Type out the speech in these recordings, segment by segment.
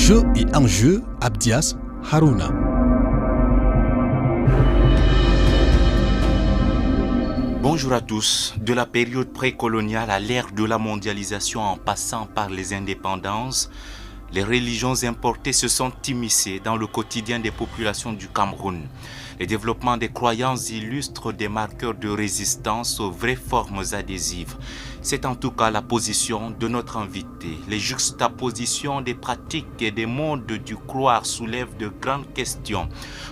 Religieux et enjeux, Abdias Harouna. Bonjour à tous. De la période précoloniale à l'ère de la mondialisation en passant par les indépendances, les religions importées se sont immiscées dans le quotidien des populations du Cameroun. Le développement des croyances illustre des marqueurs de résistance aux vraies formes adhésives. C'est en tout cas la position de notre invité. Les juxtapositions des pratiques et des modes du croire soulèvent de grandes questions.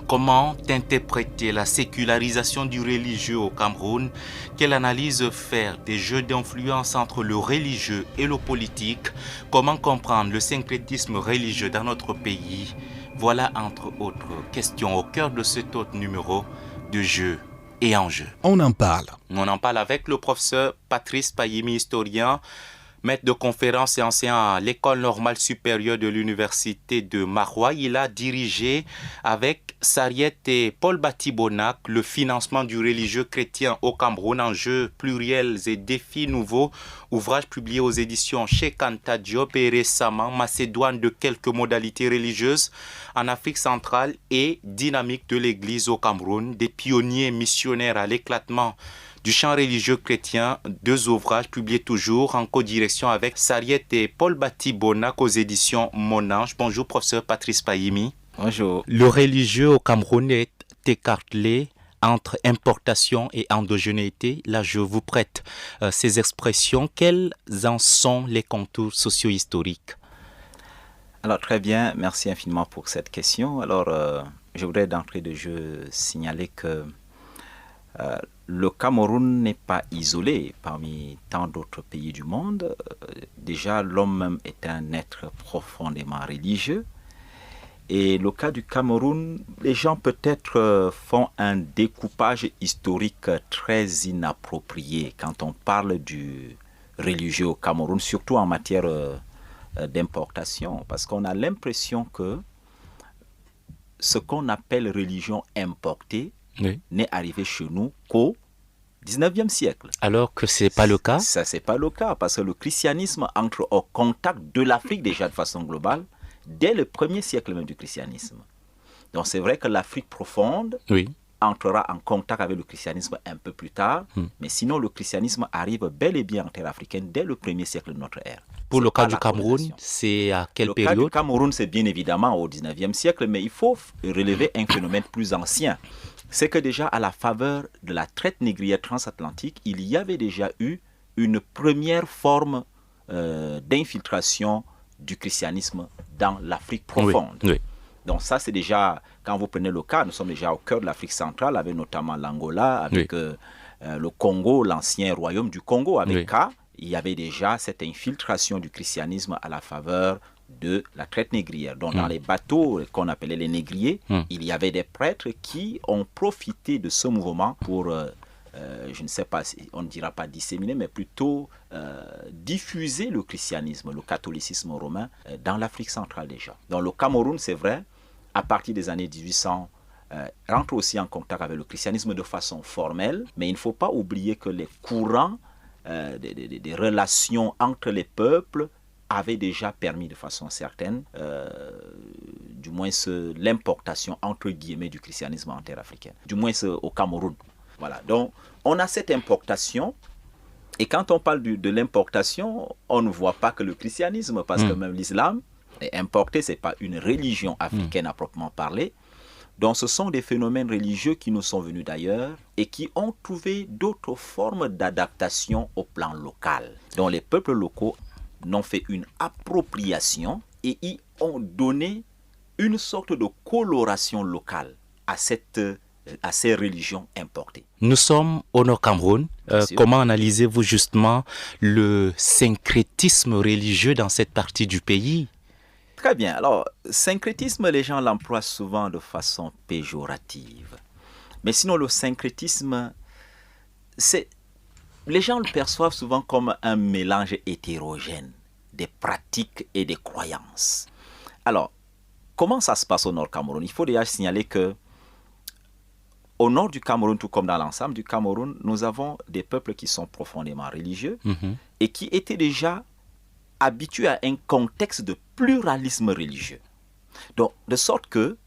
Comment interpréter la sécularisation du religieux au Cameroun? Quelle analyse faire des jeux d'influence entre le religieux et le politique? Comment comprendre le syncrétisme religieux dans notre pays? Voilà entre autres questions au cœur de cet autre numéro de Jeux et Enjeux. On en parle. On en parle avec le professeur Patrice Payimi, historien, maître de conférences et enseignant à l'École normale supérieure de l'Université de Maroua. Il a dirigé avec Sariette et Paul Batibonac le financement du religieux chrétien au Cameroun, enjeux pluriels et défis nouveaux, ouvrage publié aux éditions Cheikh Anta Diop et récemment Macédoine de quelques modalités religieuses en Afrique centrale et dynamique de l'Église au Cameroun, des pionniers missionnaires à l'éclatement du champ religieux chrétien, deux ouvrages publiés toujours en codirection avec Sariette et Paul Batibonac aux éditions Monange. Bonjour professeur Patrice Payimi. Bonjour. Le religieux au Cameroun est écartelé entre importation et endogénéité. Là, je vous prête ces expressions. Quels en sont les contours socio-historiques? Alors très bien, merci infiniment pour cette question. Alors, je voudrais d'entrée de jeu signaler que le Cameroun n'est pas isolé parmi tant d'autres pays du monde. Déjà, l'homme même est un être profondément religieux. Et le cas du Cameroun, les gens peut-être font un découpage historique très inapproprié quand on parle du religieux au Cameroun, surtout en matière d'importation, parce qu'on a l'impression que ce qu'on appelle religion importée n'est arrivé chez nous qu'au 19e siècle. Alors que ce n'est pas le cas? Ça, c'est pas le cas, parce que le christianisme entre au contact de l'Afrique déjà de façon globale, dès le 1er siècle même du christianisme. Donc c'est vrai que l'Afrique profonde entrera en contact avec le christianisme un peu plus tard, mais sinon le christianisme arrive bel et bien en terre africaine dès le 1er siècle de notre ère. Pour le cas du Cameroun, c'est à quelle période? Le cas du Cameroun, c'est bien évidemment au 19e siècle, mais il faut relever un phénomène plus ancien. C'est que déjà à la faveur de la traite négrière transatlantique, il y avait déjà eu une première forme d'infiltration du christianisme dans l'Afrique profonde. Donc ça, c'est déjà, quand vous prenez le cas, nous sommes déjà au cœur de l'Afrique centrale, avec notamment l'Angola, avec le Congo, l'ancien royaume du Congo, avec K. Il y avait déjà cette infiltration du christianisme à la faveur de la traite négrière. Donc dans les bateaux qu'on appelait les négriers, il y avait des prêtres qui ont profité de ce mouvement pour... je ne sais pas, on ne dira pas disséminer, mais plutôt diffuser le christianisme, le catholicisme romain dans l'Afrique centrale déjà. Dans le Cameroun, c'est vrai, à partir des années 1800, rentre aussi en contact avec le christianisme de façon formelle, mais il ne faut pas oublier que les courants des relations entre les peuples avaient déjà permis de façon certaine, du moins l'importation entre guillemets du christianisme en terre africaine, du moins au Cameroun. Voilà, donc on a cette importation, et quand on parle de l'importation, on ne voit pas que le christianisme, parce que même l'islam est importé, ce n'est pas une religion africaine à proprement parler. Donc ce sont des phénomènes religieux qui nous sont venus d'ailleurs et qui ont trouvé d'autres formes d'adaptation au plan local. Donc les peuples locaux n'ont fait une appropriation et y ont donné une sorte de coloration locale à ces religions importées. Nous sommes au Nord-Cameroun. Comment analysez-vous justement le syncrétisme religieux dans cette partie du pays? Très bien. Alors, syncrétisme, les gens l'emploient souvent de façon péjorative. Mais sinon, le syncrétisme, les gens le perçoivent souvent comme un mélange hétérogène des pratiques et des croyances. Alors, comment ça se passe au Nord-Cameroun? Il faut déjà signaler que au nord du Cameroun, tout comme dans l'ensemble du Cameroun, nous avons des peuples qui sont profondément religieux et qui étaient déjà habitués à un contexte de pluralisme religieux. Donc, de sorte que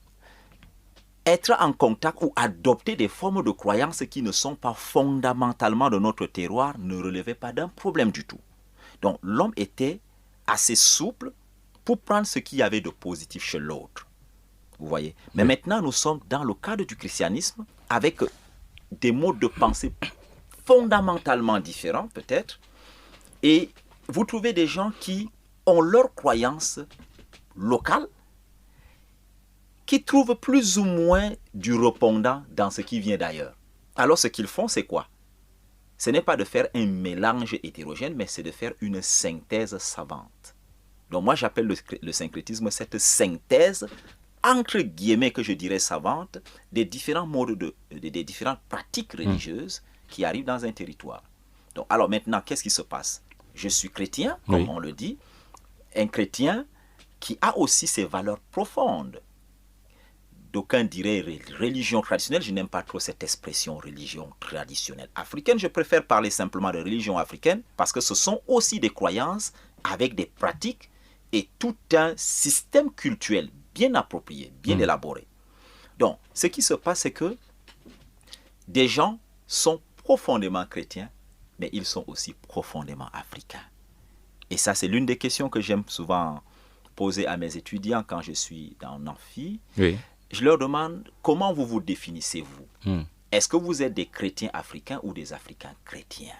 être en contact ou adopter des formes de croyances qui ne sont pas fondamentalement de notre terroir ne relevait pas d'un problème du tout. Donc, l'homme était assez souple pour prendre ce qu'il y avait de positif chez l'autre. Vous voyez? Mais maintenant, nous sommes dans le cadre du christianisme avec des modes de pensée fondamentalement différents, peut-être. Et vous trouvez des gens qui ont leurs croyances locales, qui trouvent plus ou moins du répondant dans ce qui vient d'ailleurs. Alors, ce qu'ils font, c'est quoi? Ce n'est pas de faire un mélange hétérogène, mais c'est de faire une synthèse savante. Donc, moi, j'appelle le syncrétisme cette synthèse entre guillemets que je dirais savante, des différents modes des différentes pratiques religieuses qui arrivent dans un territoire. Donc, alors maintenant, qu'est-ce qui se passe? Je suis chrétien, comme on le dit, un chrétien qui a aussi ses valeurs profondes. D'aucuns diraient religion traditionnelle, je n'aime pas trop cette expression religion traditionnelle africaine, je préfère parler simplement de religion africaine parce que ce sont aussi des croyances avec des pratiques et tout un système culturel bien approprié, bien élaboré. Donc, ce qui se passe, c'est que des gens sont profondément chrétiens, mais ils sont aussi profondément africains. Et ça, c'est l'une des questions que j'aime souvent poser à mes étudiants quand je suis dans l'amphi. Oui. Je leur demande, comment vous vous définissez, vous? Est-ce que vous êtes des chrétiens africains ou des africains chrétiens?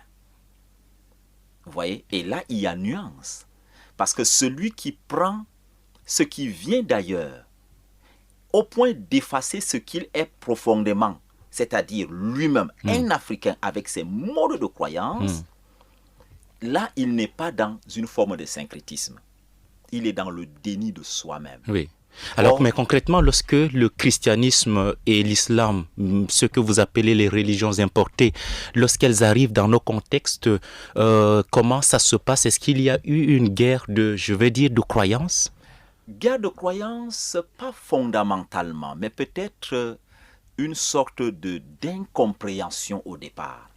Vous voyez? Et là, il y a nuance. Parce que celui qui prend ce qui vient d'ailleurs, au point d'effacer ce qu'il est profondément, c'est-à-dire lui-même, un Africain avec ses modes de croyance, là, il n'est pas dans une forme de syncrétisme. Il est dans le déni de soi-même. Oui. Alors, mais concrètement, lorsque le christianisme et l'islam, ce que vous appelez les religions importées, lorsqu'elles arrivent dans nos contextes, comment ça se passe? Est-ce qu'il y a eu une guerre de croyances? Guerre de croyances, pas fondamentalement, mais peut-être une sorte d'incompréhension au départ.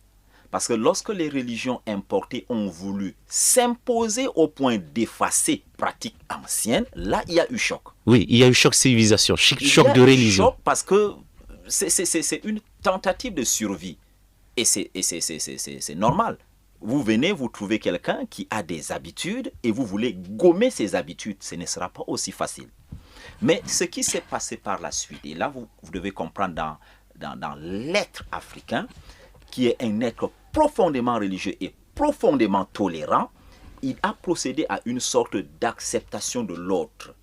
Parce que lorsque les religions importées ont voulu s'imposer au point d'effacer pratiques anciennes, là, il y a eu choc. Oui, il y a eu choc civilisation, choc de religion. Choc parce que c'est une tentative de survie. Et c'est normal. Vous venez, vous trouvez quelqu'un qui a des habitudes et vous voulez gommer ces habitudes. Ce ne sera pas aussi facile. Mais ce qui s'est passé par la suite, et là, vous devez comprendre dans l'être africain, qui est un être profondément religieux et profondément tolérant, il a procédé à une sorte d'acceptation de l'autre.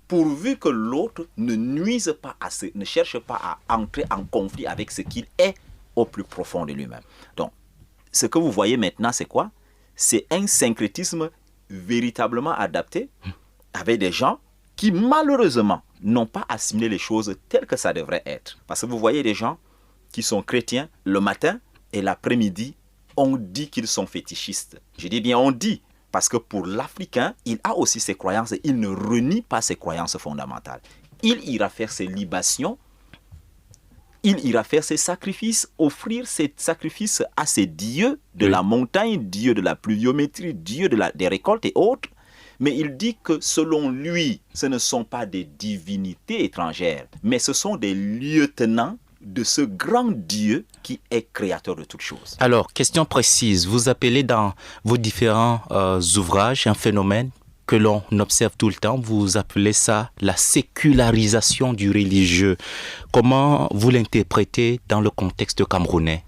Pourvu que l'autre ne nuise pas ne cherche pas à entrer en conflit avec ce qu'il est au plus profond de lui-même. Donc, ce que vous voyez maintenant, c'est quoi? C'est un syncrétisme véritablement adapté avec des gens qui, malheureusement, n'ont pas assimilé les choses telles que ça devrait être. Parce que vous voyez des gens qui sont chrétiens le matin et l'après-midi, on dit qu'ils sont fétichistes. Je dis bien on dit, parce que pour l'Africain, il a aussi ses croyances et il ne renie pas ses croyances fondamentales. Il ira faire ses libations, il ira faire ses sacrifices, offrir ses sacrifices à ses dieux de la montagne, dieux de la pluviométrie, dieux des récoltes et autres. Mais il dit que selon lui, ce ne sont pas des divinités étrangères, mais ce sont des lieutenants de ce grand Dieu qui est créateur de toutes choses. Alors, question précise, vous appelez dans vos différents ouvrages un phénomène que l'on observe tout le temps, vous appelez ça la sécularisation du religieux. Comment vous l'interprétez dans le contexte camerounais?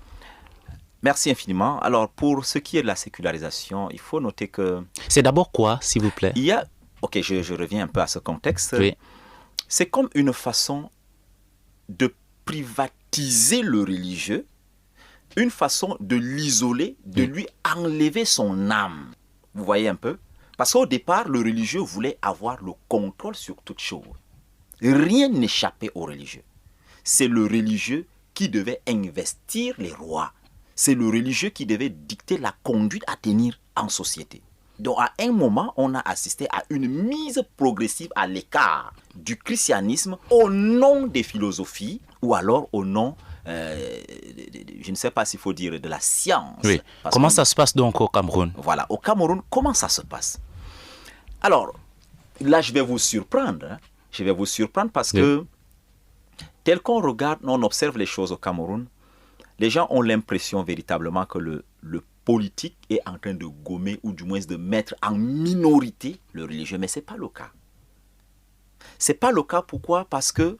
Merci infiniment. Alors, pour ce qui est de la sécularisation, il faut noter que... C'est d'abord quoi, s'il vous plaît? Il y a... Ok, je reviens un peu à ce contexte. Oui. C'est comme une façon de privatiser le religieux, une façon de l'isoler, de lui enlever son âme. Vous voyez un peu? Parce qu'au départ, le religieux voulait avoir le contrôle sur toute chose. Rien n'échappait au religieux. C'est le religieux qui devait investir les rois. C'est le religieux qui devait dicter la conduite à tenir en société. Donc à un moment, on a assisté à une mise progressive à l'écart du christianisme au nom des philosophies ou alors au nom, je ne sais pas s'il faut dire, de la science. Oui. Comment ça se passe donc au Cameroun? Voilà, au Cameroun, comment ça se passe? Alors, là, je vais vous surprendre. Je vais vous surprendre parce que, tel qu'on regarde, on observe les choses au Cameroun, les gens ont l'impression véritablement que le politique est en train de gommer ou du moins de mettre en minorité le religieux. Mais ce n'est pas le cas. Ce n'est pas le cas. Pourquoi? Parce que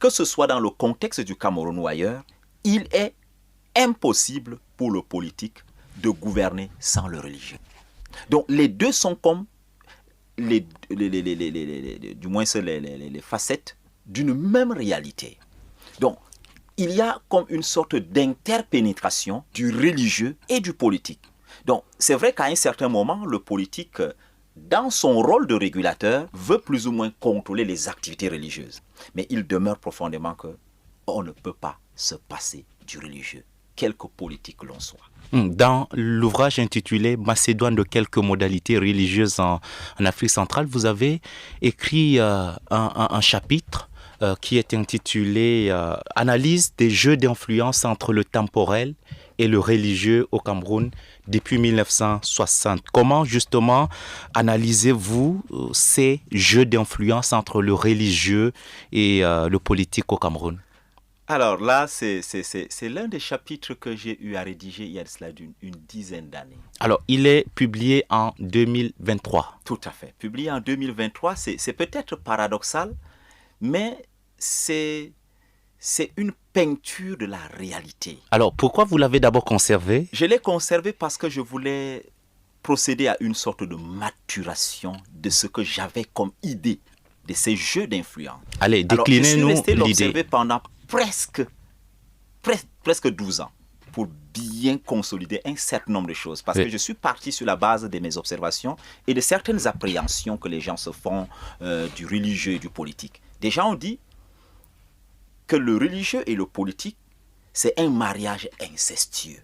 ce soit dans le contexte du Cameroun ou ailleurs, il est impossible pour le politique de gouverner sans le religieux. Donc les deux sont comme les facettes d'une même réalité. Donc il y a comme une sorte d'interpénétration du religieux et du politique. Donc c'est vrai qu'à un certain moment, le politique, dans son rôle de régulateur, veut plus ou moins contrôler les activités religieuses. Mais il demeure profondément qu'on ne peut pas se passer du religieux, quelque politique l'on soit. Dans l'ouvrage intitulé « Macédoine de quelques modalités religieuses en Afrique centrale », vous avez écrit un chapitre qui est intitulé « Analyse des jeux d'influence entre le temporel et le religieux au Cameroun depuis 1960 ». Comment justement analysez-vous ces jeux d'influence entre le religieux et le politique au Cameroun? Alors là, c'est l'un des chapitres que j'ai eu à rédiger il y a de cela une dizaine d'années. Alors, il est publié en 2023. Tout à fait. Publié en 2023, c'est peut-être paradoxal, mais c'est une peinture de la réalité. Alors, pourquoi vous l'avez d'abord conservé? Je l'ai conservé parce que je voulais procéder à une sorte de maturation de ce que j'avais comme idée de ces jeux d'influence. Allez, déclinez-nous l'idée. Je suis resté l'observer pendant presque 12 ans pour bien consolider un certain nombre de choses. Parce que je suis parti sur la base de mes observations et de certaines appréhensions que les gens se font du religieux et du politique. Des gens ont dit que le religieux et le politique, c'est un mariage incestueux.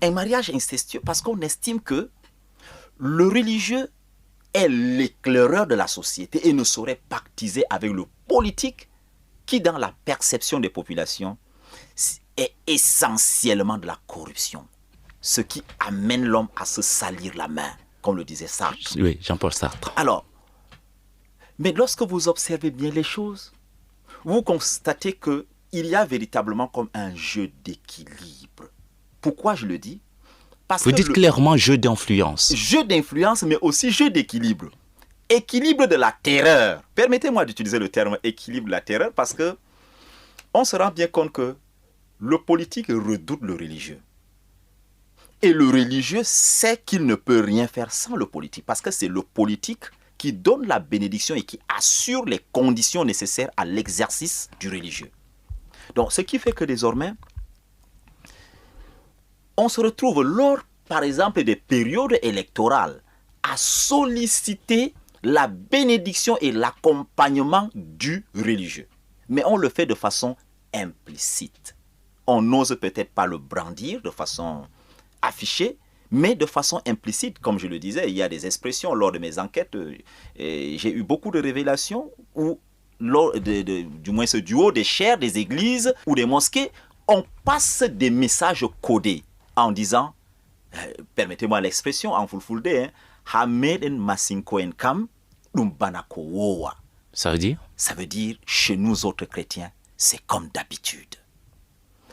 Un mariage incestueux parce qu'on estime que le religieux est l'éclaireur de la société et ne saurait pactiser avec le politique qui, dans la perception des populations, est essentiellement de la corruption. Ce qui amène l'homme à se salir la main, comme le disait Sartre. Oui, Jean-Paul Sartre. Alors, mais lorsque vous observez bien les choses, vous constatez qu'il y a véritablement comme un jeu d'équilibre. Pourquoi je le dis? Parce vous dites clairement jeu d'influence. Jeu d'influence, mais aussi jeu d'équilibre. Équilibre de la terreur. Permettez-moi d'utiliser le terme équilibre de la terreur parce que on se rend bien compte que le politique redoute le religieux. Et le religieux sait qu'il ne peut rien faire sans le politique parce que c'est le politique qui donne la bénédiction et qui assure les conditions nécessaires à l'exercice du religieux. Donc, ce qui fait que désormais, on se retrouve lors, par exemple, des périodes électorales à solliciter la bénédiction et l'accompagnement du religieux. Mais on le fait de façon implicite. On n'ose peut-être pas le brandir de façon affichée, mais de façon implicite. Comme je le disais, il y a des expressions lors de mes enquêtes. J'ai eu beaucoup de révélations où, du moins ce duo des chairs des églises ou des mosquées, on passe des messages codés en disant, permettez-moi l'expression en fulfulde, Hameden Masinkoen Kam Lumbanako Wowa. Ça veut dire? Ça veut dire, chez nous autres chrétiens, c'est comme d'habitude.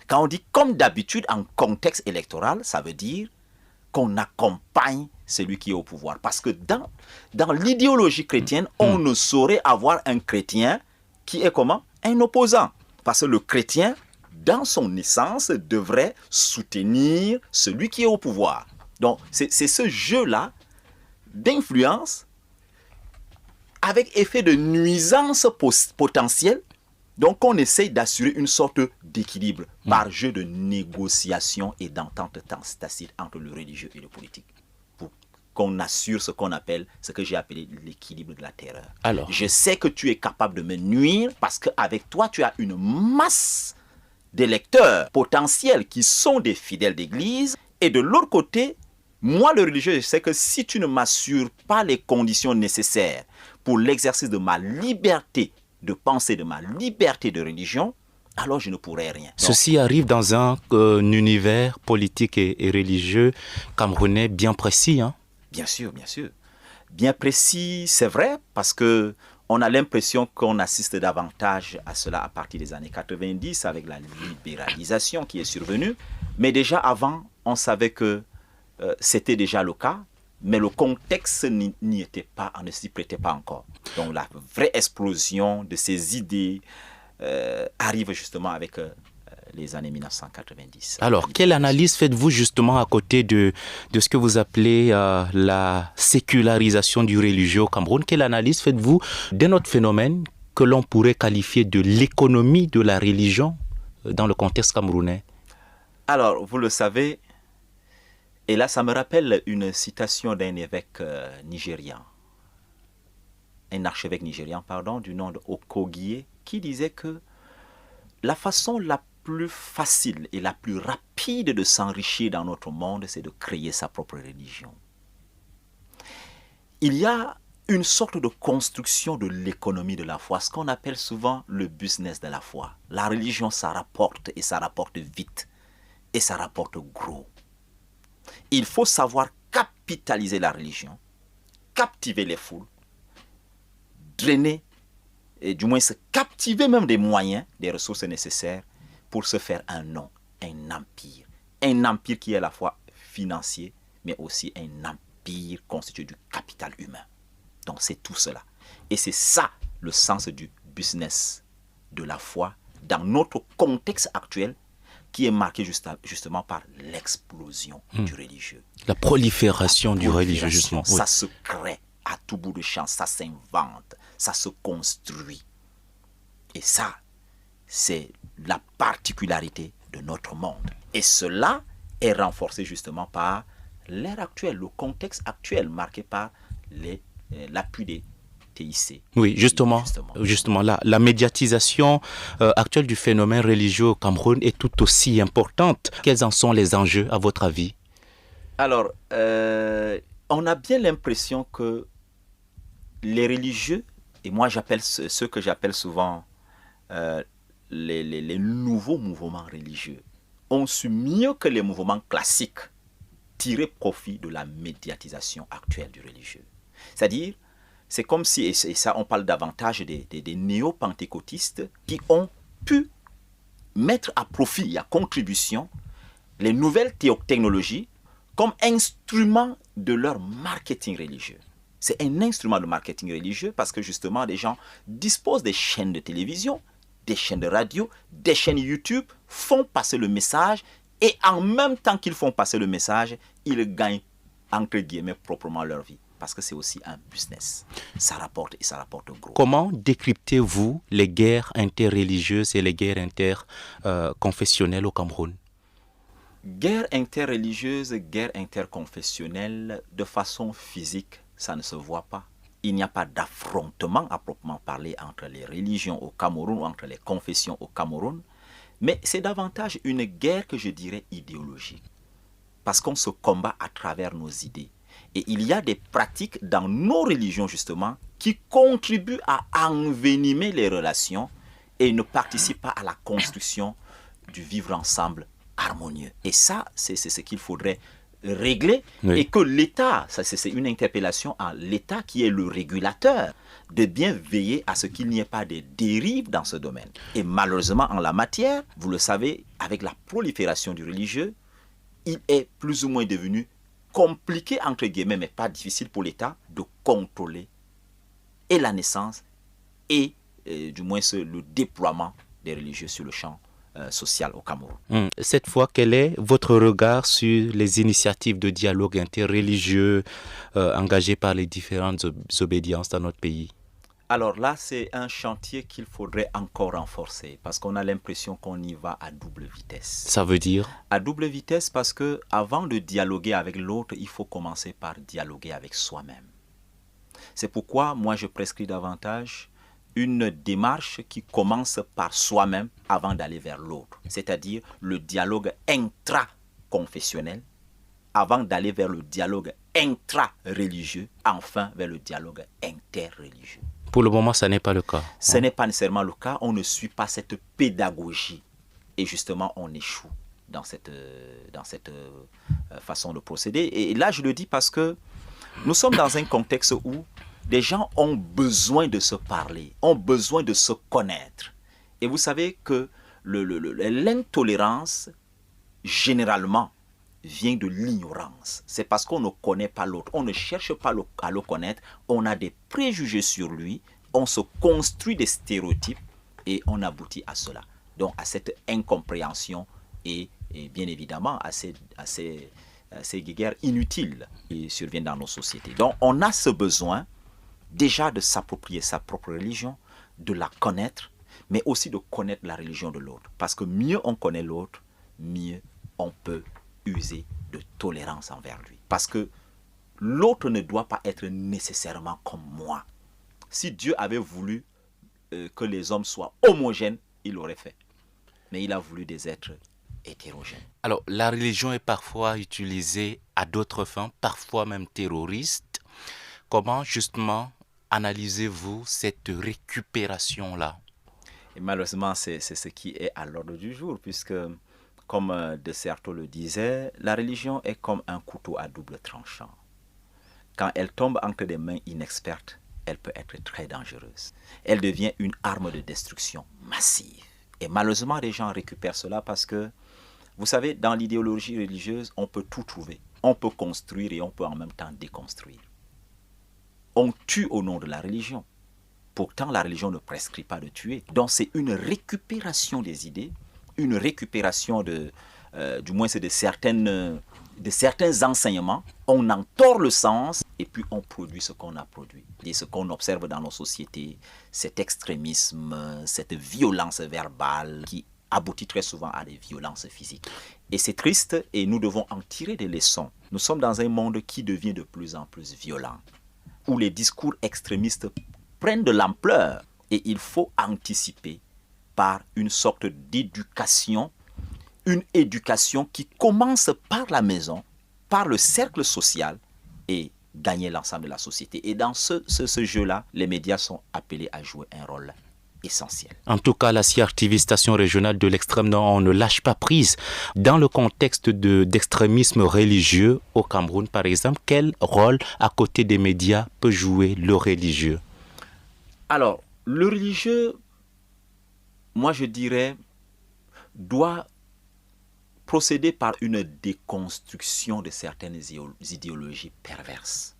Quand on dit comme d'habitude en contexte électoral, ça veut dire qu'on accompagne celui qui est au pouvoir. Parce que dans l'idéologie chrétienne, on ne saurait avoir un chrétien qui est comment? Un opposant. Parce que le chrétien, dans son essence, devrait soutenir celui qui est au pouvoir. Donc, c'est ce jeu-là d'influence avec effet de nuisance potentielle. Donc, on essaye d'assurer une sorte d'équilibre par jeu de négociation et d'entente tacite entre le religieux et le politique. Pour qu'on assure ce qu'on appelle, ce que j'ai appelé l'équilibre de la terreur. Alors, je sais que tu es capable de me nuire parce qu'avec toi, tu as une masse d'électeurs potentiels qui sont des fidèles d'église. Et de l'autre côté, moi, le religieux, je sais que si tu ne m'assures pas les conditions nécessaires pour l'exercice de ma liberté de pensée, de ma liberté de religion, alors je ne pourrai rien. Ceci arrive dans un univers politique et religieux camerounais bien précis. Hein? Bien sûr, bien sûr. bien précis, c'est vrai, parce que on a l'impression qu'on assiste davantage à cela à partir des années 90 avec la libéralisation qui est survenue. Mais déjà avant, on savait que c'était déjà le cas, mais le contexte n'y était pas, on ne s'y prêtait pas encore. Donc la vraie explosion de ces idées arrive justement avec les années 1990. Alors, quelle analyse faites-vous justement à côté de ce que vous appelez la sécularisation du religieux au Cameroun? Quelle analyse faites-vous d'un autre phénomène que l'on pourrait qualifier de l'économie de la religion dans le contexte camerounais? Alors, vous le savez, et là, ça me rappelle une citation d'un évêque nigérian, un archevêque nigérian, pardon, du nom de Okogie, qui disait que la façon la plus facile et la plus rapide de s'enrichir dans notre monde, c'est de créer sa propre religion. Il y a une sorte de construction de l'économie de la foi, ce qu'on appelle souvent le business de la foi. La religion, ça rapporte et ça rapporte vite et ça rapporte gros. Il faut savoir capitaliser la religion, captiver les foules, drainer, et du moins se captiver même des moyens, des ressources nécessaires pour se faire un nom, un empire. Un empire qui est à la fois financier, mais aussi un empire constitué du capital humain. Donc c'est tout cela. Et c'est ça le sens du business de la foi dans notre contexte actuel qui est marqué justement par l'explosion du religieux. La prolifération du religieux, justement. Ça se crée à tout bout de champ, ça s'invente, ça se construit. Et ça, c'est la particularité de notre monde. Et cela est renforcé justement par l'ère actuelle, le contexte actuel marqué par l'appui des TIC. Oui, justement la médiatisation actuelle du phénomène religieux au Cameroun est tout aussi importante. Quels en sont les enjeux à votre avis? Alors, on a bien l'impression que les religieux, et moi j'appelle ceux que j'appelle souvent les nouveaux mouvements religieux, ont su mieux que les mouvements classiques tirer profit de la médiatisation actuelle du religieux. C'est-à-dire, c'est comme si, et ça on parle davantage des néo-pentecôtistes qui ont pu mettre à profit et à contribution les nouvelles technologies comme instrument de leur marketing religieux. C'est un instrument de marketing religieux parce que justement les gens disposent des chaînes de télévision, des chaînes de radio, des chaînes YouTube, font passer le message et en même temps qu'ils font passer le message, ils gagnent entre guillemets proprement leur vie. Parce que c'est aussi un business. Ça rapporte et ça rapporte gros. Comment décryptez-vous les guerres interreligieuses et les guerres interconfessionnelles au Cameroun? Guerre interreligieuse, guerre interconfessionnelle, de façon physique, ça ne se voit pas. Il n'y a pas d'affrontement à proprement parler entre les religions au Cameroun ou entre les confessions au Cameroun. Mais c'est davantage une guerre que je dirais idéologique. Parce qu'on se combat à travers nos idées. Et il y a des pratiques dans nos religions, justement, qui contribuent à envenimer les relations et ne participent pas à la construction du vivre ensemble harmonieux. Et ça, c'est ce qu'il faudrait régler. Oui. Et que l'État, c'est une interpellation à l'État qui est le régulateur, de bien veiller à ce qu'il n'y ait pas de dérives dans ce domaine. Et malheureusement, en la matière, vous le savez, avec la prolifération du religieux, il est plus ou moins devenu compliqué, entre guillemets, mais pas difficile pour l'État, de contrôler et la naissance et du moins le déploiement des religieux sur le champ social au Cameroun. Cette fois, quel est votre regard sur les initiatives de dialogue interreligieux engagées par les différentes obédiences dans notre pays? Alors là, c'est un chantier qu'il faudrait encore renforcer parce qu'on a l'impression qu'on y va à double vitesse. Ça veut dire? À double vitesse parce que avant de dialoguer avec l'autre, il faut commencer par dialoguer avec soi-même. C'est pourquoi moi je prescris davantage une démarche qui commence par soi-même avant d'aller vers l'autre. C'est-à-dire le dialogue intra-confessionnel avant d'aller vers le dialogue intra-religieux, enfin vers le dialogue interreligieux. Pour le moment, ça n'est pas le cas. Ce n'est pas nécessairement le cas. On ne suit pas cette pédagogie. Et justement, on échoue dans cette façon de procéder. Et là, je le dis parce que Nous sommes dans un contexte où des gens ont besoin de se parler, ont besoin de se connaître. Et vous savez que l'intolérance, généralement, vient de l'ignorance. C'est parce qu'on ne connaît pas l'autre, on ne cherche pas à le connaître, on a des préjugés sur lui, on se construit des stéréotypes et on aboutit à cela. Donc à cette incompréhension et bien évidemment à ces guerres inutiles qui surviennent dans nos sociétés. Donc on a ce besoin déjà de s'approprier sa propre religion, de la connaître, mais aussi de connaître la religion de l'autre. Parce que mieux on connaît l'autre, mieux on peut user de tolérance envers lui. Parce que l'autre ne doit pas être nécessairement comme moi. Si Dieu avait voulu que les hommes soient homogènes, il l'aurait fait. Mais il a voulu des êtres hétérogènes. Alors, la religion est parfois utilisée à d'autres fins, parfois même terroristes. Comment justement analysez-vous cette récupération-là? Et malheureusement, c'est ce qui est à l'ordre du jour, puisque, comme De Certeau le disait, la religion est comme un couteau à double tranchant. Quand elle tombe entre des mains inexpertes, elle peut être très dangereuse. Elle devient une arme de destruction massive. Et malheureusement, les gens récupèrent cela parce que, vous savez, dans l'idéologie religieuse, on peut tout trouver. On peut construire et on peut en même temps déconstruire. On tue au nom de la religion. Pourtant, la religion ne prescrit pas de tuer. Donc, c'est une récupération des idées, une récupération du moins c'est de certains enseignements. On en tord le sens et puis on produit ce qu'on a produit. Et ce qu'on observe dans nos sociétés, cet extrémisme, cette violence verbale qui aboutit très souvent à des violences physiques. Et c'est triste et nous devons en tirer des leçons. Nous sommes dans un monde qui devient de plus en plus violent, où les discours extrémistes prennent de l'ampleur et il faut anticiper par une sorte d'éducation, une éducation qui commence par la maison, par le cercle social et gagner l'ensemble de la société. Et dans ce jeu-là, les médias sont appelés à jouer un rôle essentiel. En tout cas, la CRTV, station régionale de l'extrême nord, on ne lâche pas prise. Dans le contexte d'extrémisme religieux au Cameroun, par exemple, quel rôle à côté des médias peut jouer le religieux? Alors, le religieux, moi je dirais, doit procéder par une déconstruction de certaines idéologies perverses.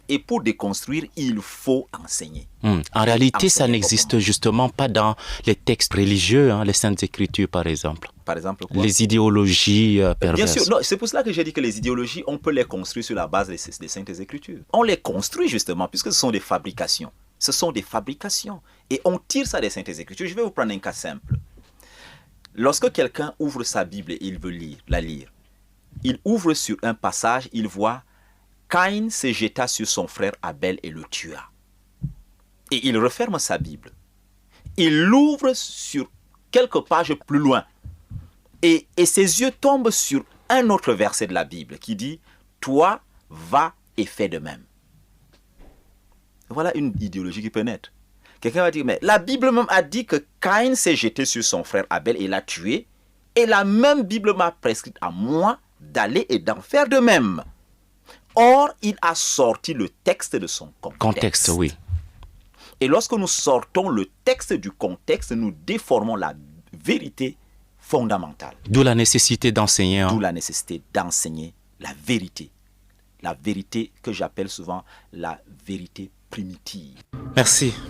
Et pour déconstruire, il faut enseigner. En réalité, ça n'existe justement pas dans les textes religieux, les Saintes Écritures par exemple. Par exemple quoi? Les idéologies perverses. Bien sûr, c'est pour cela que j'ai dit que les idéologies, on peut les construire sur la base des Saintes Écritures. On les construit justement, puisque ce sont des fabrications. Ce sont des fabrications. Et on tire ça des Saintes Écritures. Je vais vous prendre un cas simple. Lorsque quelqu'un ouvre sa Bible et il veut la lire, il ouvre sur un passage, il voit Caïn se jeta sur son frère Abel et le tua. Et il referme sa Bible. Il l'ouvre sur quelques pages plus loin. Et ses yeux tombent sur un autre verset de la Bible qui dit « Toi, va et fais de même ». Voilà une idéologie qui peut naître. Quelqu'un va dire, mais la Bible même a dit que Caïn s'est jeté sur son frère Abel et l'a tué. Et la même Bible m'a prescrit à moi d'aller et d'en faire de même. Or, il a sorti le texte de son contexte. Contexte, oui. Et lorsque nous sortons le texte du contexte, nous déformons la vérité fondamentale. D'où la nécessité d'enseigner. D'où la nécessité d'enseigner la vérité. La vérité que j'appelle souvent la vérité primitive.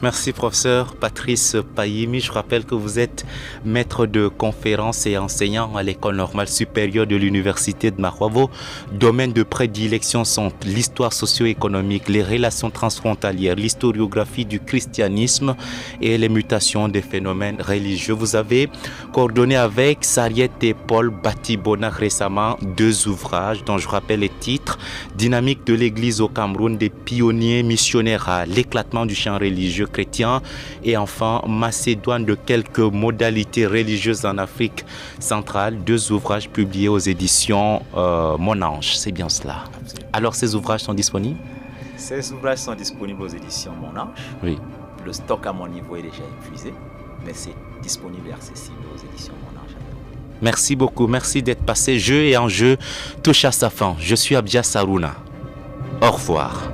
Merci professeur Patrice Payimi. Je rappelle que vous êtes maître de conférences et enseignant à l'école normale supérieure de l'université de Maroua. Vos domaines de prédilection sont l'histoire socio-économique, les relations transfrontalières, l'historiographie du christianisme et les mutations des phénomènes religieux. Vous avez coordonné avec Sariette et Paul Batibonak récemment 2 ouvrages dont je rappelle les titres: Dynamique de l'Église au Cameroun, des pionniers missionnaires à l'éclatement du champ religieux chrétien, et enfin Macédoine de quelques modalités religieuses en Afrique centrale, 2 ouvrages publiés aux éditions Mon Ange, c'est bien cela. Absolument. Alors ces ouvrages sont disponibles? Ces ouvrages sont disponibles aux éditions Mon Ange. Oui. Le stock à mon niveau est déjà épuisé, mais c'est disponible et accessible aux éditions Mon Ange. Merci beaucoup, merci d'être passé. Jeu et enjeu touche à sa fin. Je suis Abdias Harouna. Au revoir.